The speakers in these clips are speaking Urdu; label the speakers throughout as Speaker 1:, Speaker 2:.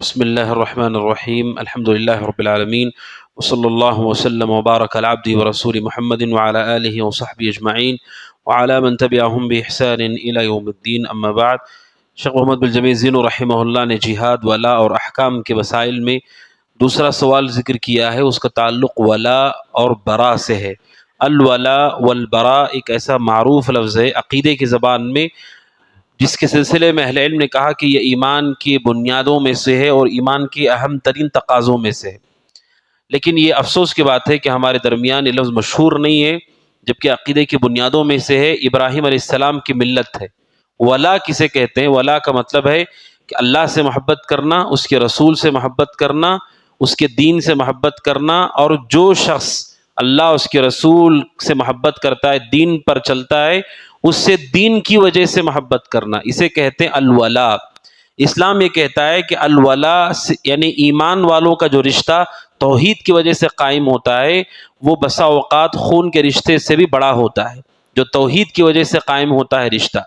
Speaker 1: بسم اللہ الرحمن الرحیم الحمد للہ رب العالمین وصلی اللہ وسلم وبارک علی عبدہ ورسول محمد وعلی آلہ وصحبہ اجمعین وعلی من تبعہم بإحسان الی یوم الدین اما بعد۔ شیخ محمد بن جمیل زینو رحمہ اللہ نے جہاد، ولا اور احکام کے مسائل میں دوسرا سوال ذکر کیا ہے، اس کا تعلق ولا اور برا سے ہے۔ الولا والبرا ایک ایسا معروف لفظ ہے عقیدے کی زبان میں، جس کے سلسلے میں اہل علم نے کہا کہ یہ ایمان کی بنیادوں میں سے ہے اور ایمان کی اہم ترین تقاضوں میں سے ہے۔ لیکن یہ افسوس کی بات ہے کہ ہمارے درمیان یہ لفظ مشہور نہیں ہے، جبکہ عقیدے کی بنیادوں میں سے ہے۔ ابراہیم علیہ السلام کی ملت ہے۔ ولا کسے کہتے ہیں؟ ولا کا مطلب ہے کہ اللہ سے محبت کرنا، اس کے رسول سے محبت کرنا، اس کے دین سے محبت کرنا، اور جو شخص اللہ اس کے رسول سے محبت کرتا ہے، دین پر چلتا ہے، اس سے دین کی وجہ سے محبت کرنا، اسے کہتے ہیں الولا۔ اسلام یہ کہتا ہے کہ الولا یعنی ایمان والوں کا جو رشتہ توحید کی وجہ سے قائم ہوتا ہے، وہ بسا اوقات خون کے رشتے سے بھی بڑا ہوتا ہے، جو توحید کی وجہ سے قائم ہوتا ہے رشتہ۔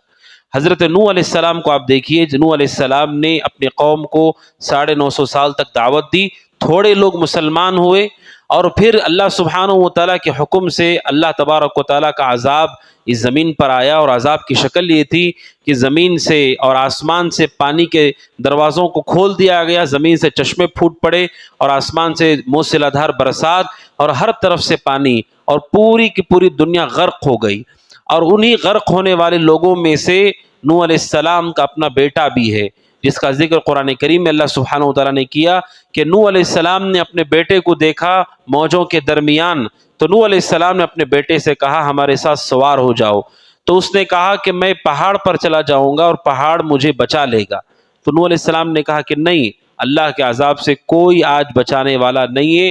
Speaker 1: حضرت نوح علیہ السلام کو آپ دیکھیے، نوح علیہ السلام نے اپنی قوم کو 950 سال تک دعوت دی، تھوڑے لوگ مسلمان ہوئے، اور پھر اللہ سبحانہ و تعالیٰ کے حکم سے اللہ تبارک و تعالیٰ کا عذاب اس زمین پر آیا، اور عذاب کی شکل یہ تھی کہ زمین سے اور آسمان سے پانی کے دروازوں کو کھول دیا گیا، زمین سے چشمے پھوٹ پڑے، اور آسمان سے موسلا دھار برسات، اور ہر طرف سے پانی، اور پوری کی پوری دنیا غرق ہو گئی۔ اور انہی غرق ہونے والے لوگوں میں سے نوح علیہ السلام کا اپنا بیٹا بھی ہے، جس کا ذکر قرآن کریم میں اللہ سبحانہ و تعالیٰ نے کیا کہ نوح علیہ السلام نے اپنے بیٹے کو دیکھا موجوں کے درمیان، تو نوح علیہ السلام نے اپنے بیٹے سے کہا ہمارے ساتھ سوار ہو جاؤ، تو اس نے کہا کہ میں پہاڑ پر چلا جاؤں گا اور پہاڑ مجھے بچا لے گا۔ تو نوح علیہ السلام نے کہا کہ نہیں، اللہ کے عذاب سے کوئی آج بچانے والا نہیں ہے۔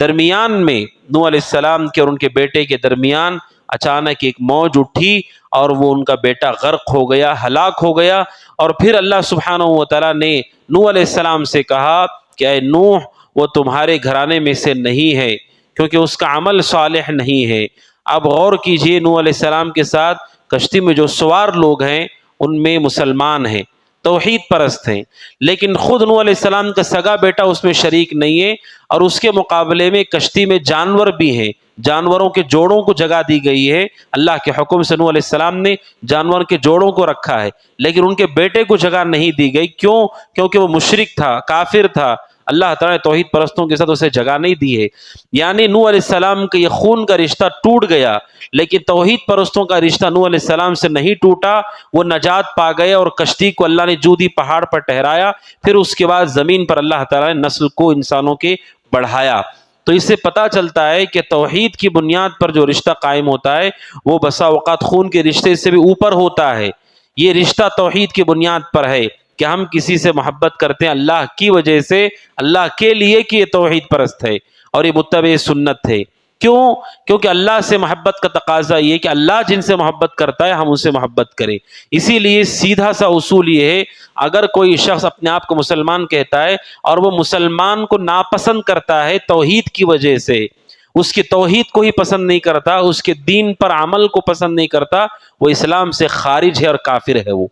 Speaker 1: درمیان میں نوح علیہ السلام کے اور ان کے بیٹے کے درمیان اچانک ایک موج اٹھی، اور وہ ان کا بیٹا غرق ہو گیا، ہلاک ہو گیا۔ اور پھر اللہ سبحانہ و تعالیٰ نے نوح علیہ السلام سے کہا کہ اے نوح، وہ تمہارے گھرانے میں سے نہیں ہے، کیونکہ اس کا عمل صالح نہیں ہے۔ اب غور کیجئے، نوح علیہ السلام کے ساتھ کشتی میں جو سوار لوگ ہیں، ان میں مسلمان ہیں، توحید پرست ہیں، لیکن خود نوح علیہ السلام کا سگا بیٹا اس میں شریک نہیں ہے، اور اس کے مقابلے میں کشتی میں جانور بھی ہیں، جانوروں کے جوڑوں کو جگہ دی گئی ہے۔ اللہ کے حکم سے نوح علیہ السلام نے جانور کے جوڑوں کو رکھا ہے، لیکن ان کے بیٹے کو جگہ نہیں دی گئی۔ کیوں؟ کیونکہ وہ مشرک تھا، کافر تھا، اللہ تعالیٰ نے توحید پرستوں کے ساتھ اسے جگہ نہیں دی ہے۔ یعنی نوح علیہ السلام کا یہ خون کا رشتہ ٹوٹ گیا، لیکن توحید پرستوں کا رشتہ نوح علیہ السلام سے نہیں ٹوٹا، وہ نجات پا گئے، اور کشتی کو اللہ نے جودی پہاڑ پر ٹھہرایا، پھر اس کے بعد زمین پر اللہ تعالیٰ نے نسل کو انسانوں کے بڑھایا۔ تو اس سے پتہ چلتا ہے کہ توحید کی بنیاد پر جو رشتہ قائم ہوتا ہے، وہ بسا اوقات خون کے رشتے سے بھی اوپر ہوتا ہے۔ یہ رشتہ توحید کی بنیاد پر ہے کہ ہم کسی سے محبت کرتے ہیں اللہ کی وجہ سے، اللہ کے لیے، کہ یہ توحید پرست ہے اور یہ متبع سنت ہے۔ کیوں؟ کیونکہ اللہ سے محبت کا تقاضا یہ ہے کہ اللہ جن سے محبت کرتا ہے ہم ان سے محبت کریں۔ اسی لیے سیدھا سا اصول یہ ہے، اگر کوئی شخص اپنے آپ کو مسلمان کہتا ہے اور وہ مسلمان کو ناپسند کرتا ہے توحید کی وجہ سے، اس کی توحید کو ہی پسند نہیں کرتا، اس کے دین پر عمل کو پسند نہیں کرتا، وہ اسلام سے خارج ہے اور کافر ہے۔ وہ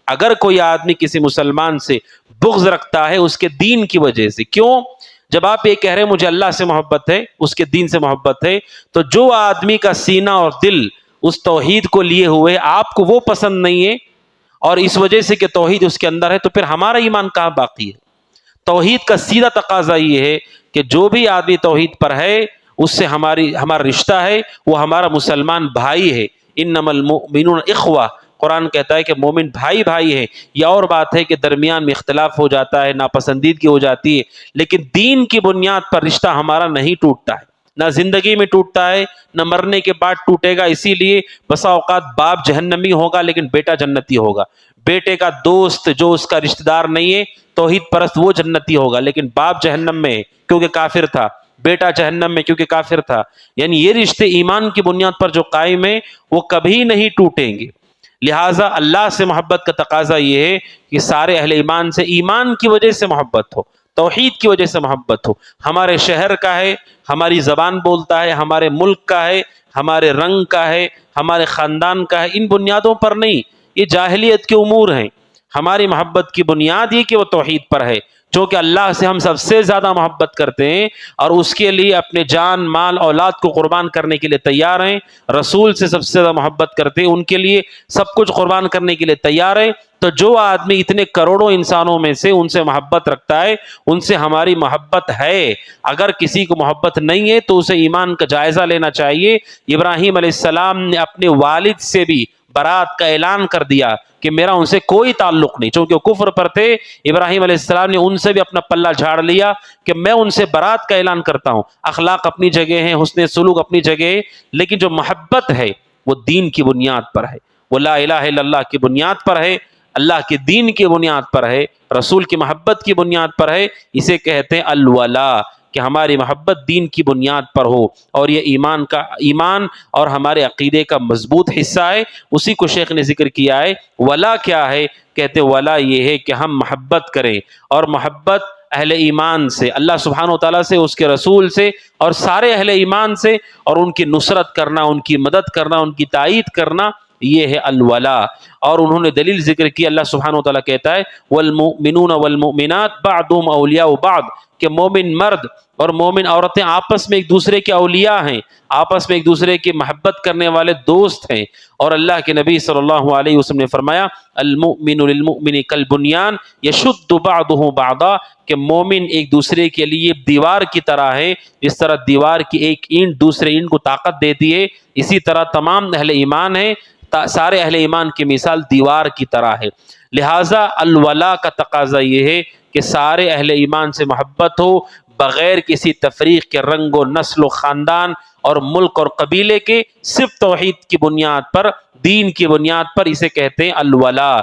Speaker 1: اگر کوئی آدمی کسی مسلمان سے بغض رکھتا ہے اس کے دین کی وجہ سے، کیوں؟ جب آپ یہ کہہ رہے ہیں مجھے اللہ سے محبت ہے، اس کے دین سے محبت ہے، تو جو آدمی کا سینہ اور دل اس توحید کو لیے ہوئے آپ کو وہ پسند نہیں ہے، اور اس وجہ سے کہ توحید اس کے اندر ہے، تو پھر ہمارا ایمان کہاں باقی ہے؟ توحید کا سیدھا تقاضا یہ ہے کہ جو بھی آدمی توحید پر ہے اس سے ہمارا رشتہ ہے، وہ ہمارا مسلمان بھائی ہے۔ انما المؤمنون اخوہ، قرآن کہتا ہے کہ مومن بھائی بھائی ہیں۔ یہ اور بات ہے کہ درمیان میں اختلاف ہو جاتا ہے، ناپسندیدگی ہو جاتی ہے، لیکن دین کی بنیاد پر رشتہ ہمارا نہیں ٹوٹتا ہے، نہ زندگی میں ٹوٹتا ہے، نہ مرنے کے بعد ٹوٹے گا۔ اسی لیے بسا اوقات باپ جہنمی ہوگا لیکن بیٹا جنتی ہوگا، بیٹے کا دوست جو اس کا رشتہ دار نہیں ہے توحید پرست، وہ جنتی ہوگا، لیکن باپ جہنم میں ہے کیونکہ کافر تھا، بیٹا جہنم میں کیونکہ کافر تھا۔ یعنی یہ رشتے ایمان کی بنیاد پر جو قائم ہیں وہ کبھی نہیں ٹوٹیں گے۔ لہٰذا اللہ سے محبت کا تقاضا یہ ہے کہ سارے اہل ایمان سے ایمان کی وجہ سے محبت ہو، توحید کی وجہ سے محبت ہو۔ ہمارے شہر کا ہے، ہماری زبان بولتا ہے، ہمارے ملک کا ہے، ہمارے رنگ کا ہے، ہمارے خاندان کا ہے، ان بنیادوں پر نہیں، یہ جاہلیت کے امور ہیں۔ ہماری محبت کی بنیاد یہ کہ وہ توحید پر ہے۔ چونکہ اللہ سے ہم سب سے زیادہ محبت کرتے ہیں اور اس کے لیے اپنے جان مال اولاد کو قربان کرنے کے لیے تیار ہیں، رسول سے سب سے زیادہ محبت کرتے ہیں، ان کے لیے سب کچھ قربان کرنے کے لیے تیار ہیں، تو جو آدمی اتنے کروڑوں انسانوں میں سے ان سے محبت رکھتا ہے، ان سے ہماری محبت ہے۔ اگر کسی کو محبت نہیں ہے تو اسے ایمان کا جائزہ لینا چاہیے۔ ابراہیم علیہ السلام نے اپنے والد سے بھی برات کا اعلان کر دیا کہ میرا ان سے کوئی تعلق نہیں، چونکہ وہ کفر پر تھے۔ ابراہیم علیہ السلام نے ان سے بھی اپنا پلہ جھاڑ لیا کہ میں ان سے برات کا اعلان کرتا ہوں۔ اخلاق اپنی جگہ ہیں، حسن سلوک اپنی جگہ ہے، لیکن جو محبت ہے وہ دین کی بنیاد پر ہے، وہ لا الہ الا اللہ کی بنیاد پر ہے، اللہ کے دین کی بنیاد پر ہے، رسول کی محبت کی بنیاد پر ہے۔ اسے کہتے ہیں الولا، کہ ہماری محبت دین کی بنیاد پر ہو، اور یہ ایمان اور ہمارے عقیدے کا مضبوط حصہ ہے۔ اسی کو شیخ نے ذکر کیا ہے۔ ولا کیا ہے؟ کہتے ولا یہ ہے کہ ہم محبت کریں، اور محبت اہل ایمان سے، اللہ سبحانہ و تعالیٰ سے، اس کے رسول سے، اور سارے اہل ایمان سے، اور ان کی نصرت کرنا، ان کی مدد کرنا، ان کی تائید کرنا، یہ ہے الولا۔ اور انہوں نے دلیل ذکر کی، اللہ سبحانہ و تعالیٰ کہتا ہے والمؤمنون والمؤمنات بعضهم اولیاء بعض، کہ مومن مرد اور مومن عورتیں آپس میں ایک دوسرے کے اولیاء ہیں، آپس میں ایک دوسرے کی محبت کرنے والے دوست ہیں۔ اور اللہ کے نبی صلی اللہ علیہ وسلم نے فرمایا المؤمن للمؤمن کالبنیان یشد بعضه بعضا، کہ مومن ایک دوسرے کے لیے دیوار کی طرح ہے، جس طرح دیوار کی ایک اینٹ دوسرے اینٹ کو طاقت دیتی ہے، اسی طرح تمام اہل ایمان ہیں، سارے اہل ایمان کی مثال دیوار کی طرح ہے۔ لہٰذا الولا کا تقاضا یہ ہے کہ سارے اہل ایمان سے محبت ہو، بغیر کسی تفریق کے، رنگ و نسل و خاندان اور ملک اور قبیلے کے، صرف توحید کی بنیاد پر، دین کی بنیاد پر، اسے کہتے ہیں الولا۔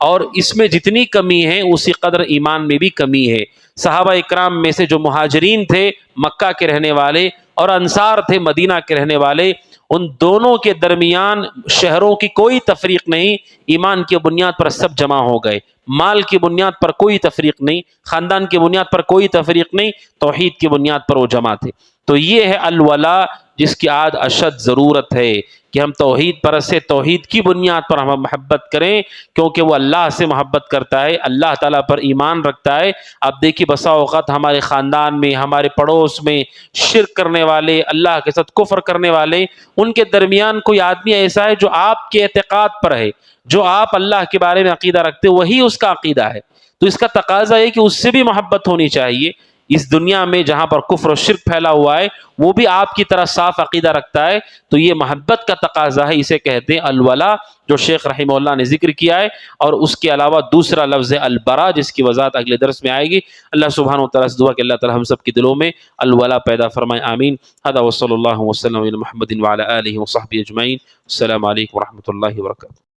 Speaker 1: اور اس میں جتنی کمی ہے اسی قدر ایمان میں بھی کمی ہے۔ صحابہ اکرام میں سے جو مہاجرین تھے مکہ کے رہنے والے، اور انصار تھے مدینہ کے رہنے والے، ان دونوں کے درمیان شہروں کی کوئی تفریق نہیں، ایمان کی بنیاد پر سب جمع ہو گئے، مال کی بنیاد پر کوئی تفریق نہیں، خاندان کی بنیاد پر کوئی تفریق نہیں، توحید کی بنیاد پر وہ جمع تھے۔ تو یہ ہے الولا، جس کی آج اشد ضرورت ہے کہ ہم توحید پرست سے توحید کی بنیاد پر ہم محبت کریں، کیونکہ وہ اللہ سے محبت کرتا ہے، اللہ تعالیٰ پر ایمان رکھتا ہے۔ اب دیکھیے بسا اوقات ہمارے خاندان میں، ہمارے پڑوس میں شرک کرنے والے، اللہ کے ساتھ کفر کرنے والے، ان کے درمیان کوئی آدمی ایسا ہے جو آپ کے اعتقاد پر ہے، جو آپ اللہ کے بارے میں عقیدہ رکھتے، وہی اس کا عقیدہ ہے، تو اس کا تقاضا ہے کہ اس سے بھی محبت ہونی چاہیے۔ اس دنیا میں جہاں پر کفر و شرک پھیلا ہوا ہے، وہ بھی آپ کی طرح صاف عقیدہ رکھتا ہے، تو یہ محبت کا تقاضا ہے، اسے کہتے ہیں الولا، جو شیخ رحمہ اللہ نے ذکر کیا ہے۔ اور اس کے علاوہ دوسرا لفظ ہے البرا، جس کی وضاحت اگلے درس میں آئے گی۔ اللہ سبحانہ و تعالیٰ سے دعا کہ اللہ تعالیٰ ہم سب کے دلوں میں الولا پیدا فرمائے، آمین۔ ھذا وصلی اللہ وسلم علی محمد وعلی آلہ وصحبہ اجمعین۔ السلام علیکم ورحمۃ اللہ وبرکاتہ۔